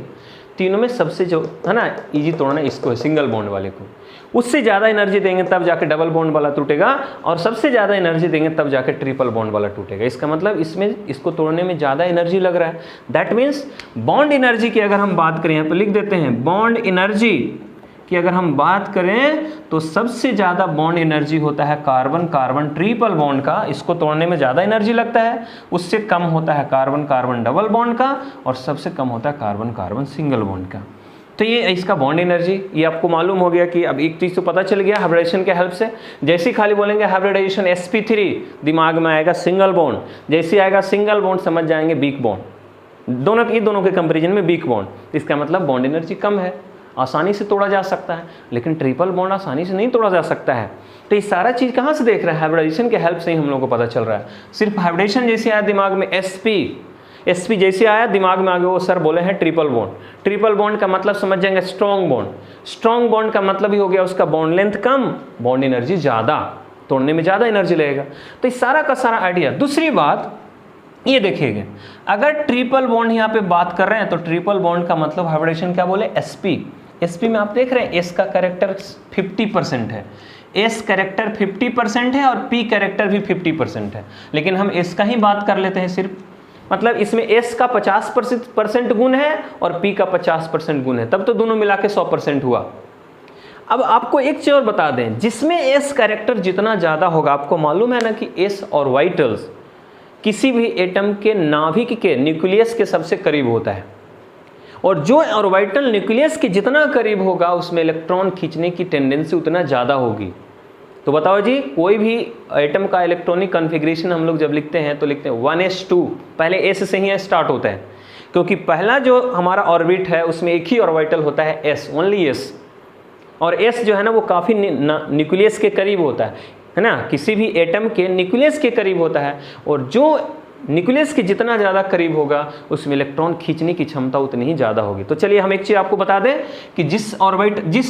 S1: तीनों में सबसे जो है ना ईजी तोड़ना इसको है, सिंगल बॉन्ड वाले को। उससे ज़्यादा एनर्जी देंगे तब जाके डबल बॉन्ड वाला टूटेगा, और सबसे ज़्यादा एनर्जी देंगे तब जाके ट्रिपल बॉन्ड वाला टूटेगा। इसका मतलब इसमें इसको तोड़ने में ज़्यादा एनर्जी लग रहा है। दैट मीन्स बॉन्ड एनर्जी की अगर हम बात करें, यहाँ पे लिख देते हैं, बॉन्ड एनर्जी की अगर हम बात करें तो सबसे ज़्यादा बॉन्ड एनर्जी होता है कार्बन कार्बन ट्रिपल बॉन्ड का, इसको तोड़ने में ज़्यादा एनर्जी लगता है। उससे कम होता है कार्बन कार्बन डबल बॉन्ड का, और सबसे कम होता है कार्बन कार्बन सिंगल बॉन्ड का। तो ये इसका बॉन्ड एनर्जी, ये आपको मालूम हो गया कि अब एक चीज़ तो पता चल गया हाइब्रिडाइजेशन के हेल्प से। जैसे ही खाली बोलेंगे हाइब्रिडाइजेशन sp3 दिमाग में आएगा सिंगल बॉन्ड, जैसे आएगा सिंगल बॉन्ड समझ जाएंगे वीक बॉन्ड, दोनों के कंपेरिजन में वीक बॉन्ड। इसका मतलब बॉन्ड एनर्जी कम है, आसानी से तोड़ा जा सकता है, लेकिन ट्रिपल बॉन्ड आसानी से नहीं तोड़ा जा सकता है। तो ये सारा चीज़ कहाँ से देख रहे हैं, हाइब्रिडाइजेशन के हेल्प से ही हम लोग को पता चल रहा है। सिर्फ हाइब्रिडाइजेशन जैसे आया दिमाग में sp जैसे आया दिमाग में आगे, वो सर बोले हैं ट्रिपल बॉन्ड। ट्रिपल बॉन्ड का मतलब समझ जाएंगे स्ट्रॉन्ग बॉन्ड। स्ट्रॉन्ग बॉन्ड का मतलब ही हो गया उसका बॉन्ड लेंथ कम, बॉन्ड एनर्जी ज़्यादा, तोड़ने में ज़्यादा एनर्जी लगेगा। तो इस सारा का सारा आइडिया। दूसरी बात ये देखिएगा, अगर ट्रिपल बॉन्ड यहाँ पे बात कर रहे हैं तो ट्रिपल बॉन्ड का मतलब हाइब्रिडाइजेशन क्या बोले sp में आप देख रहे हैं s का कैरेक्टर 50% है, S कैरेक्टर 50% है और P कैरेक्टर भी 50% है, लेकिन हम S का ही बात कर लेते हैं सिर्फ। मतलब इसमें S का 50% गुण है और P का 50% गुण है, तब तो दोनों मिला के 100% हुआ। अब आपको एक चीज और बता दें, जिसमें S कैरेक्टर जितना ज़्यादा होगा, आपको मालूम है ना कि S ऑर्बिटल्स किसी भी एटम के नाभिक के न्यूक्लियस के सबसे करीब होता है, और जो ऑर्बिटल न्यूक्लियस के जितना करीब होगा उसमें इलेक्ट्रॉन खींचने की टेंडेंसी उतना ज़्यादा होगी। तो बताओ जी, कोई भी एटम का इलेक्ट्रॉनिक कॉन्फ़िगरेशन हम लोग जब लिखते हैं तो लिखते हैं 1s2, पहले S से ही स्टार्ट होता है, क्योंकि पहला जो हमारा ऑर्बिट है उसमें एक ही ऑर्बिटल होता है S, ओनली S, और S जो है ना वो काफ़ी न्यूक्लियस के करीब होता है ना, किसी भी एटम के न्यूक्लियस के करीब होता है, और जो न्यूक्लियस के जितना ज़्यादा करीब होगा उसमें इलेक्ट्रॉन खींचने की क्षमता उतनी ही ज़्यादा होगी। तो चलिए हम एक चीज़ आपको बता दें कि जिस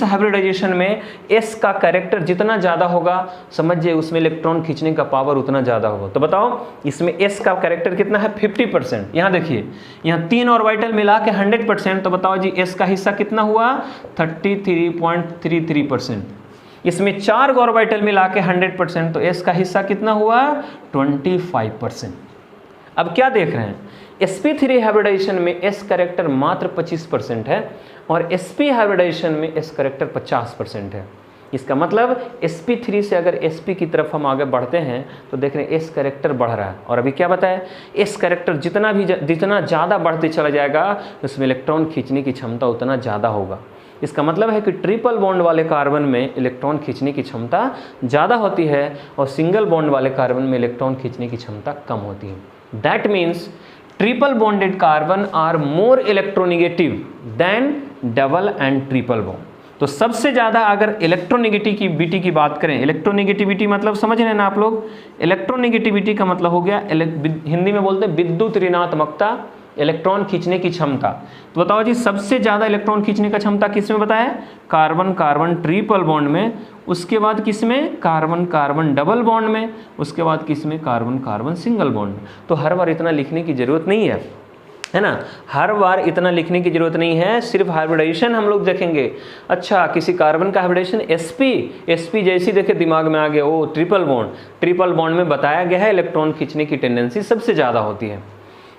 S1: हाइब्रिडाइजेशन में S का कैरेक्टर जितना ज़्यादा होगा, समझिए उसमें इलेक्ट्रॉन खींचने का पावर उतना ज़्यादा होगा। तो बताओ इसमें S का कैरेक्टर कितना है? 50%। यहाँ देखिए, यहाँ 3 ऑर्बिटल मिला के 100%, तो बताओ जी S का हिस्सा कितना हुआ? 33.33%। इसमें 4 ऑर्बिटल मिला के 100%, तो S का हिस्सा कितना हुआ? 25%। अब क्या देख रहे हैं, sp3 हाइब्रिडाइजेशन में S कैरेक्टर मात्र 25% है और sp हाइब्रिडाइजेशन में S कैरेक्टर 50% है। इसका मतलब sp3 से अगर sp की तरफ हम आगे बढ़ते हैं तो देख रहे हैं S कैरेक्टर बढ़ रहा है, और अभी क्या बताया, S कैरेक्टर जितना ज़्यादा बढ़ते चला जाएगा उसमें इलेक्ट्रॉन खींचने की क्षमता उतना ज़्यादा होगा। इसका मतलब है कि ट्रिपल बॉन्ड वाले कार्बन में इलेक्ट्रॉन खींचने की क्षमता ज़्यादा होती है और सिंगल बॉन्ड वाले कार्बन में इलेक्ट्रॉन खींचने की क्षमता कम होती है। That means triple bonded carbon are more electronegative than double and triple bond। तो सबसे ज़्यादा अगर इलेक्ट्रोनेगेटिविटी की बात करें, इलेक्ट्रोनेगेटिविटी मतलब समझ रहे हैं ना आप लोग, इलेक्ट्रोनेगेटिविटी का मतलब हो गया हिंदी में बोलते हैं विद्युत ऋणात्मकता, इलेक्ट्रॉन खींचने की क्षमता। तो बताओ जी सबसे ज़्यादा इलेक्ट्रॉन खींचने का क्षमता किस में बताया? कार्बन कार्बन ट्रिपल बॉन्ड में, उसके बाद किस में? कार्बन कार्बन डबल बॉन्ड में, उसके बाद किस में? कार्बन कार्बन सिंगल बॉन्ड में। तो हर बार इतना लिखने की ज़रूरत नहीं है ना, हर बार इतना लिखने की ज़रूरत नहीं है, सिर्फ हाइब्रिडाइजेशन हम लोग देखेंगे। अच्छा, किसी कार्बन का हाइब्रिडाइजेशन sp जैसी देखे दिमाग में आ गया, ओ ट्रिपल बॉन्ड में बताया गया है इलेक्ट्रॉन खींचने की टेंडेंसी सबसे ज़्यादा होती है।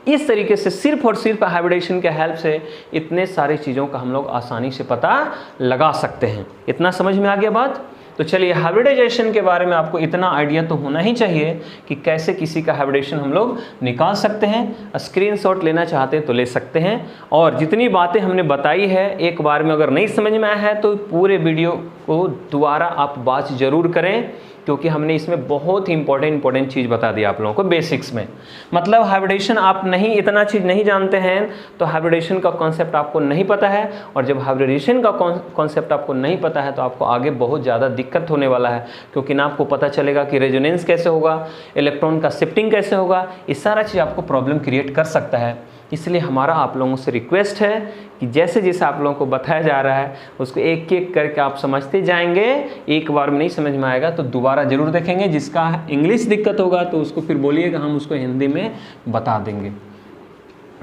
S1: इस तरीके से सिर्फ और सिर्फ हाइब्रिडाइजेशन के हेल्प से इतने सारी चीज़ों का हम लोग आसानी से पता लगा सकते हैं। इतना समझ में आ गया बात? तो चलिए, हाइब्रिडाइजेशन के बारे में आपको इतना आइडिया तो होना ही चाहिए कि कैसे किसी का हाइब्रिडाइजेशन हम लोग निकाल सकते हैं। स्क्रीनशॉट लेना चाहते हैं तो ले सकते हैं, और जितनी बातें हमने बताई है एक बार में अगर नहीं समझ में आया है तो पूरे वीडियो को दोबारा आप वॉच जरूर करें, क्योंकि हमने इसमें बहुत ही इंपॉर्टेंट चीज़ बता दी आप लोगों को बेसिक्स में। मतलब हाइब्रिडेशन आप नहीं इतना चीज़ नहीं जानते हैं तो हाइब्रिडेशन का कॉन्सेप्ट आपको नहीं पता है, और जब हाइब्रिडेशन का कॉन्सेप्ट आपको नहीं पता है तो आपको आगे बहुत ज़्यादा दिक्कत होने वाला है, क्योंकि ना आपको पता चलेगा कि रेजोनेंस कैसे होगा, इलेक्ट्रॉन का शिफ्टिंग कैसे होगा, ये सारा चीज़ आपको प्रॉब्लम क्रिएट कर सकता है। इसलिए हमारा आप लोगों से रिक्वेस्ट है कि जैसे जैसे आप लोगों को बताया जा रहा है उसको एक एक करके आप समझते जाएंगे। एक बार में नहीं समझ में आएगा तो दोबारा ज़रूर देखेंगे। जिसका इंग्लिश दिक्कत होगा तो उसको फिर बोलिएगा, हम उसको हिंदी में बता देंगे।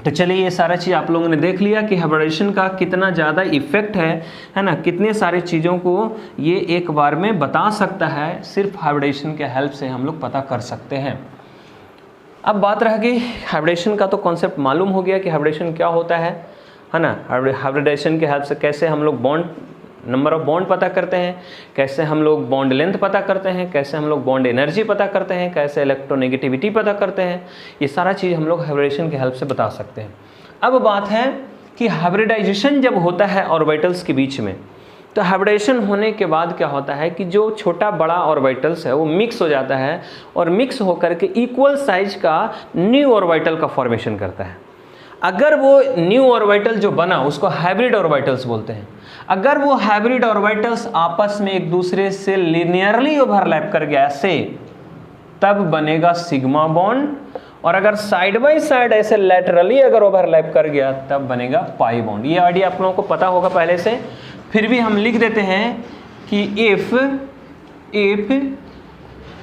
S1: तो चलिए, ये सारा चीज़ आप लोगों ने देख लिया कि हाइब्रिडेशन का कितना ज़्यादा इफेक्ट है ना, कितने सारे चीज़ों को ये एक बार में बता सकता है, सिर्फ हाइब्रिडेशन के हेल्प से हम लोग पता कर सकते हैं। अब बात रह गई हाइब्रिडेशन का, तो कॉन्सेप्ट मालूम हो गया कि हाइब्रिडेशन क्या होता है ना। हाइब्रिडेशन के हेल्प से कैसे हम लोग नंबर ऑफ बॉन्ड पता करते हैं, कैसे हम लोग बॉन्ड लेंथ पता करते हैं, कैसे हम लोग बॉन्ड एनर्जी पता करते हैं, कैसे इलेक्ट्रोनेगेटिविटी पता करते हैं, ये सारा चीज़ हम लोग हाइब्रिडेशन के हेल्प से बता सकते हैं। अब बात है कि हाइब्रिडाइजेशन जब होता है ऑर्बिटल्स के बीच में, तो हाइब्रिडेशन होने के बाद क्या होता है कि जो छोटा बड़ा ऑर्बिटल्स है वो मिक्स हो जाता है, और मिक्स होकर के इक्वल साइज का न्यू ऑर्बिटल का फॉर्मेशन करता है। अगर वो न्यू ऑर्बिटल जो बना उसको हाइब्रिड ऑर्बिटल्स बोलते हैं। अगर वो हाइब्रिड ऑर्बिटल्स आपस में एक दूसरे से लिनियरली ओवरलैप कर गया ऐसे, तब बनेगा सिग्मा बॉन्ड, और अगर साइड बाय साइड ऐसे लैटरली अगर ओवरलैप कर गया तब बनेगा पाई बॉन्ड। ये आइडिया आप लोगों को पता होगा पहले से, फिर भी हम लिख देते हैं कि if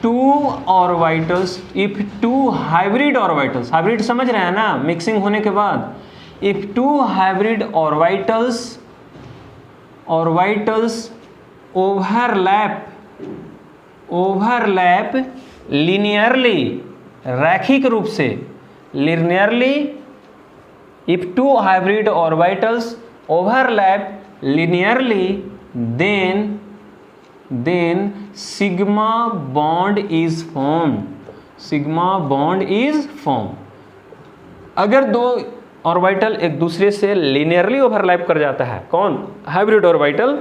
S1: two hybrid orbitals, hybrid समझ रहे हैं ना, मिक्सिंग होने के बाद, if two hybrid orbitals overlap overlap linearly, रैखिक रूप से, linearly, if two hybrid orbitals overlap linearly then sigma bond is formed, sigma bond is form. अगर दो ऑर्बिटल एक दूसरे से लीनियरली ओवरलैप कर जाता है, कौन? हाइब्रिड ऑर्बिटल,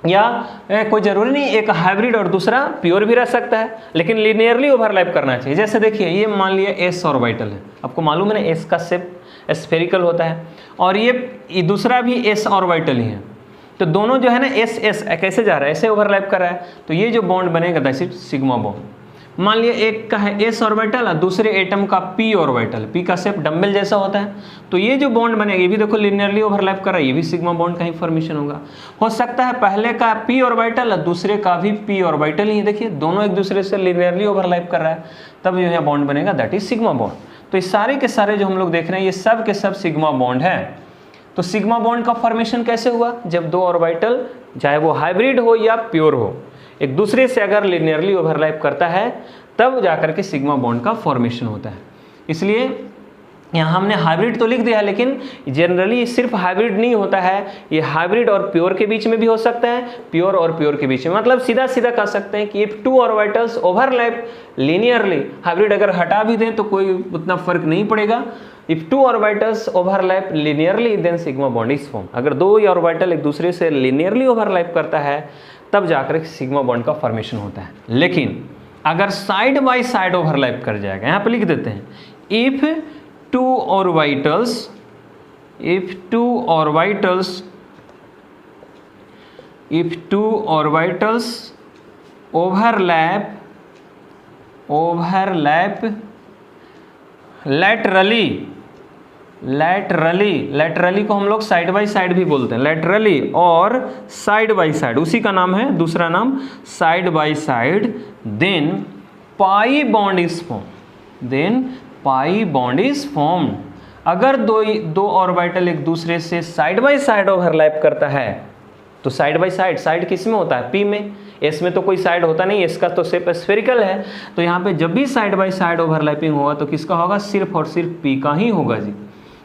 S1: या कोई जरूरी नहीं एक हाइब्रिड और दूसरा प्योर भी रह सकता है, लेकिन लीनियरली ओवरलैप करना चाहिए। जैसे देखिए ये मान लिया एस ऑर्बिटल है, आपको मालूम है ना एस का शेप स्फेरिकल होता है, और ये दूसरा भी एस ऑर्बिटल ही है, तो दोनों जो है ना एस एस कैसे जा रहा है, ऐसे ओवरलैप कर रहा है, तो ये जो बॉन्ड बनेगा दैट इज सिग्मा बॉन्ड। मान लिया एक का है एस ऑर्बिटल और दूसरे एटम का पी ऑर्बिटल, पी का शेप डम्बल जैसा होता है, तो ये जो बॉन्ड बनेगा ये भी देखो लिनियरली ओवरलैप कर रहा है, ये भी सिग्मा बॉन्ड का ही फॉर्मेशन होगा। हो सकता है पहले का पी ऑर्बिटल और दूसरे का भी पी ऑर्बिटल ही, देखिए दोनों एक दूसरे से लिनियरली ओवरलैप कर रहा है, तब जो है बॉन्ड बनेगा दैट इज सिग्मा बॉन्ड। तो ये सारे के सारे जो हम लोग देख रहे हैं ये सब के सब सिग्मा बॉन्ड है। तो सिग्मा बॉन्ड का फॉर्मेशन कैसे हुआ? जब दो ऑर्बिटल चाहे वो हाइब्रिड हो या प्योर हो एक दूसरे से अगर लिनियरली ओवरलैप करता है तब जाकर के सिग्मा बॉन्ड का फॉर्मेशन होता है। इसलिए यहाँ हमने हाइब्रिड तो लिख दिया है, लेकिन जनरली सिर्फ हाइब्रिड नहीं होता है, ये हाइब्रिड और प्योर के बीच में भी हो सकता है, प्योर और प्योर के बीच में, मतलब सीधा सीधा कह सकते हैं कि if two orbitals overlap linearly, hybrid अगर हटा भी दें तो कोई उतना फर्क नहीं पड़ेगा, if two orbitals overlap linearly then sigma bond is form. अगर दो या ऑर्बिटल एक दूसरे से लीनियरली ओवरलैप करता है तब जाकर सिग्मा बॉन्ड का फॉर्मेशन होता है। लेकिन अगर साइड बाय साइड ओवरलैप कर जाएगा, यहाँ पे लिख देते हैं if two orbitals overlap laterally को हम लोग साइड बाय साइड भी बोलते हैं, लैटरली और साइड बाय साइड, उसी का नाम है दूसरा नाम side by side, then pi bond is formed. अगर दो ऑर्बिटल एक दूसरे से साइड बाय साइड ओवरलैप करता है तो साइड बाय साइड किस में होता है? पी में। एस में तो कोई साइड होता नहीं, इसका तो शेप स्फेरिकल है, तो यहाँ पे जब भी साइड बाय साइड ओवरलैपिंग होगा तो किसका होगा? सिर्फ और सिर्फ पी का ही होगा जी।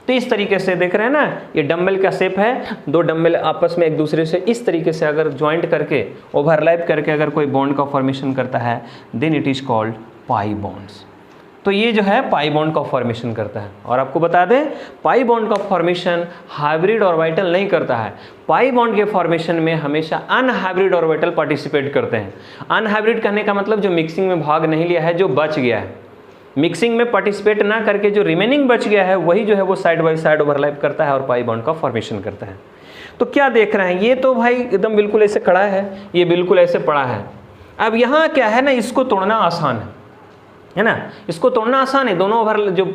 S1: तो इस तरीके से देख रहे हैं ना, ये डम्बल का शेप है, दो डम्बल आपस में एक दूसरे से इस तरीके से अगर ज्वाइंट करके ओवरलैप करके अगर कोई बॉन्ड का फॉर्मेशन करता है then it is called pi bonds. तो ये जो है पाई बॉन्ड का फॉर्मेशन करता है। और आपको बता दें पाई बॉन्ड का फॉर्मेशन हाइब्रिड ऑर्बिटल नहीं करता है, पाई बॉन्ड के फॉर्मेशन में हमेशा अनहाइब्रिड ऑर्बिटल पार्टिसिपेट करते हैं। अनहाइब्रिड कहने का मतलब जो मिक्सिंग में भाग नहीं लिया है, जो बच गया है, मिक्सिंग में पार्टिसिपेट ना करके जो रिमेनिंग बच गया है वही जो है वो साइड बाय साइड ओवरलैप करता है और पाई बॉन्ड का फॉर्मेशन करता है। तो क्या देख रहे हैं, ये तो भाई एकदम बिल्कुल ऐसे खड़ा है, ये बिल्कुल ऐसे पड़ा है। अब यहाँ क्या है ना, इसको तोड़ना आसान है ना, इसको तोड़ना आसान है। दोनों जो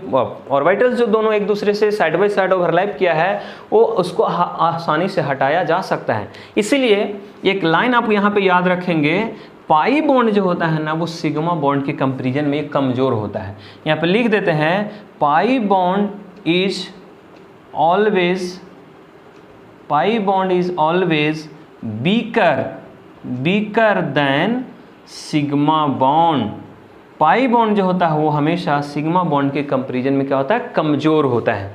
S1: ऑर्बिटल्स जो दोनों एक दूसरे से साइड बाय साइड ओवरलैप किया है वो उसको आसानी से हटाया जा सकता है। इसीलिए एक लाइन आप यहाँ पे याद रखेंगे, पाई बॉन्ड जो होता है ना वो सिग्मा बॉन्ड के कंपैरिजन में कमज़ोर होता है। यहाँ पे लिख देते हैं पाई bond is always weaker then sigma bond. Pi bond जो होता है वो हमेशा सिग्मा बॉन्ड के कंपैरिजन में क्या होता है? कमज़ोर होता है।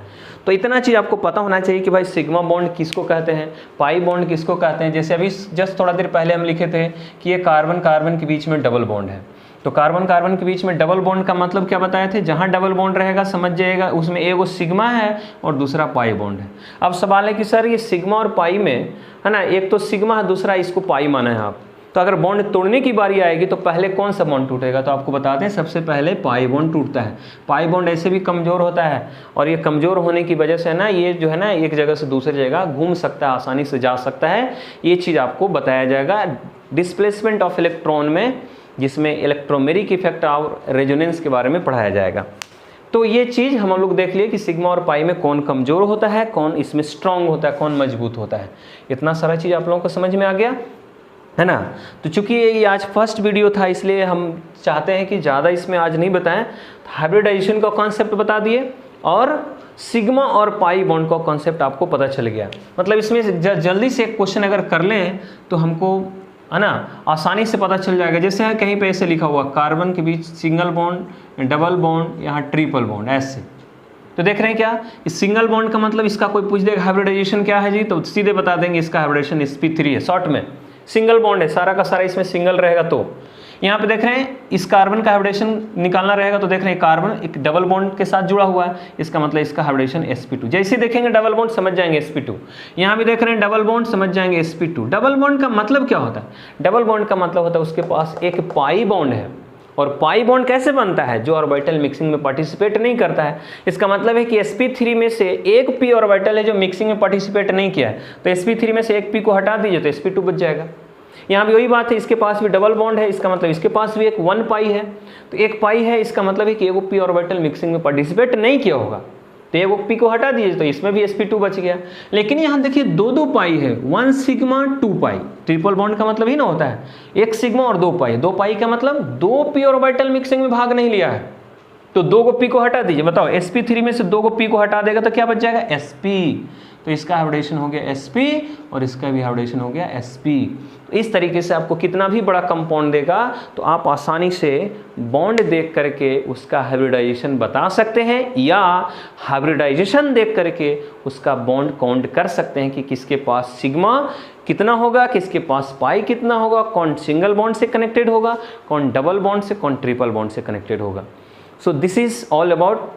S1: तो इतना चीज़ आपको पता होना चाहिए कि भाई सिग्मा बॉन्ड किसको कहते हैं, पाई बॉन्ड किसको कहते हैं। जैसे अभी जस्ट थोड़ा देर पहले हम लिखे थे कि ये कार्बन कार्बन के बीच में डबल बॉन्ड है, तो कार्बन कार्बन के बीच में डबल बॉन्ड का मतलब क्या बताए थे? जहाँ डबल बॉन्ड रहेगा समझ जाइएगा उसमें एक सिग्मा है और दूसरा पाई बॉन्ड है। अब सवाल है कि सर ये सिग्मा और पाई में है ना, एक तो सिग्मा है दूसरा इसको पाई माना है आप, तो अगर बॉन्ड तोड़ने की बारी आएगी तो पहले कौन सा बॉन्ड टूटेगा? तो आपको बता दें सबसे पहले पाई बॉन्ड टूटता है। पाई बॉन्ड ऐसे भी कमज़ोर होता है और ये कमज़ोर होने की वजह से ना ये जो है ना एक जगह से दूसरी जगह घूम सकता है, आसानी से जा सकता है। ये चीज़ आपको बताया जाएगा डिस्प्लेसमेंट ऑफ इलेक्ट्रॉन में, जिसमें इलेक्ट्रोमेरिक इफेक्ट और रेजोनेंस के बारे में पढ़ाया जाएगा। तो ये चीज़ हम लोग देख लिए कि सिग्मा और पाई में कौन कमज़ोर होता है, कौन इसमें स्ट्रांग होता है, कौन मजबूत होता है। इतना सारा चीज़ आप लोगों को समझ में आ गया है ना। तो चूंकि ये आज फर्स्ट वीडियो था इसलिए हम चाहते हैं कि ज़्यादा इसमें आज नहीं बताएं, हाइब्रिडाइजेशन का कॉन्सेप्ट बता दिए और सिग्मा और पाई बॉन्ड का कॉन्सेप्ट आपको पता चल गया। मतलब इसमें जल्दी से एक क्वेश्चन अगर कर लें तो हमको है ना, आसानी से पता चल जाएगा। जैसे कहीं पे ऐसे लिखा हुआ कार्बन के बीच सिंगल बॉन्ड, डबल बॉन्ड, यहाँ ट्रिपल बॉन्ड ऐसे, तो देख रहे हैं क्या, इस सिंगल बॉन्ड का मतलब इसका कोई पूछ देगा हाइब्रिडाइजेशन क्या है जी, तो सीधे बता देंगे इसका हाइब्रिडाइजेशन sp3 है। शॉर्ट में सिंगल बॉन्ड है, सारा का सारा इसमें सिंगल रहेगा। तो यहाँ पे देख रहे हैं इस कार्बन का हाइब्रिडेशन निकालना रहेगा, तो देख रहे हैं कार्बन एक डबल बॉन्ड के साथ जुड़ा हुआ है, इसका मतलब इसका हाइब्रिडेशन sp2। जैसे देखेंगे डबल बॉन्ड समझ जाएंगे sp2। यहाँ भी देख रहे हैं डबल बॉन्ड, समझ जाएंगे sp2। डबल बॉन्ड का मतलब क्या होता है, डबल बॉन्ड का मतलब होता है उसके पास एक पाई बॉन्ड है। और पाई बॉन्ड कैसे बनता है, जो ऑर्बिटल मिक्सिंग में पार्टिसिपेट नहीं करता है। इसका मतलब है कि sp3 में से एक p ऑर्बिटल है जो मिक्सिंग में पार्टिसिपेट नहीं किया है, तो sp3 में से एक p को हटा दीजिए तो sp2 बच जाएगा। यहाँ भी वही बात है, इसके पास भी डबल बॉन्ड है, इसका मतलब इसके पास भी एक 1 पाई है, तो एक पाई है, इसका मतलब है कि एगो p ऑर्बिटल मिक्सिंग में पार्टिसिपेट नहीं किया होगा, तो एगो p को हटा दीजिए तो इसमें भी sp2 बच गया। लेकिन यहाँ देखिए 2 पाई है, 1 सिग्मा 2 पाई, ट्रिपल बॉन्ड का मतलब ही ना होता है 1 सिग्मा और 2 पाई। 2 पाई का मतलब 2 p ऑर्बिटल मिक्सिंग में भाग नहीं लिया है, तो 2 को p को हटा दीजिए। बताओ sp3 में से 2 को p को हटा देगा तो क्या बच जाएगा, sp। तो इसका हाइब्रिडेशन हो गया sp और इसका भी हाइब्रिडेशन हो गया sp। तो इस तरीके से आपको कितना भी बड़ा कंपाउंड देगा तो आप आसानी से बॉन्ड देख करके उसका हाइब्रिडाइजेशन बता सकते हैं, या हाइब्रिडाइजेशन देख करके उसका बॉन्ड काउंट कर सकते हैं कि किसके पास सिग्मा कितना होगा, किसके पास पाई कितना होगा, कौन सिंगल बॉन्ड से कनेक्टेड होगा, कौन डबल बॉन्ड से, कौन ट्रिपल बॉन्ड से कनेक्टेड होगा। So this is all about,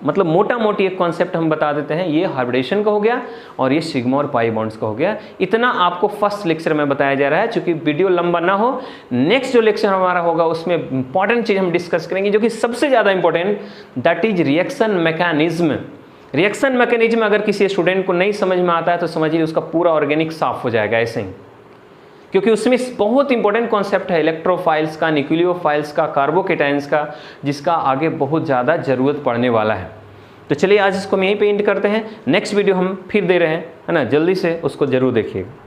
S1: मतलब मोटा मोटी एक कॉन्सेप्ट हम बता देते हैं, ये हाइब्रिडेशन का हो गया और ये सिग्मा और पाई बॉन्ड्स का हो गया। इतना आपको फर्स्ट लेक्चर में बताया जा रहा है, चूंकि वीडियो लंबा ना हो। नेक्स्ट जो लेक्चर हमारा होगा उसमें इंपॉर्टेंट चीज़ हम डिस्कस करेंगे, जो कि सबसे ज़्यादा important, that is reaction mechanism. Reaction mechanism अगर किसी स्टूडेंट को नहीं समझ में आता है तो समझिए उसका पूरा ऑर्गेनिक साफ हो जाएगा ऐसे ही, क्योंकि उसमें बहुत इंपॉर्टेंट कॉन्सेप्ट है इलेक्ट्रोफाइल्स का, न्यूक्लियोफाइल्स का, कार्बोकेटाइंस का, जिसका आगे बहुत ज़्यादा ज़रूरत पड़ने वाला है। तो चलिए आज इसको हम यहीं पे एंड करते हैं, नेक्स्ट वीडियो हम फिर दे रहे हैं, है ना, जल्दी से उसको ज़रूर देखिएगा।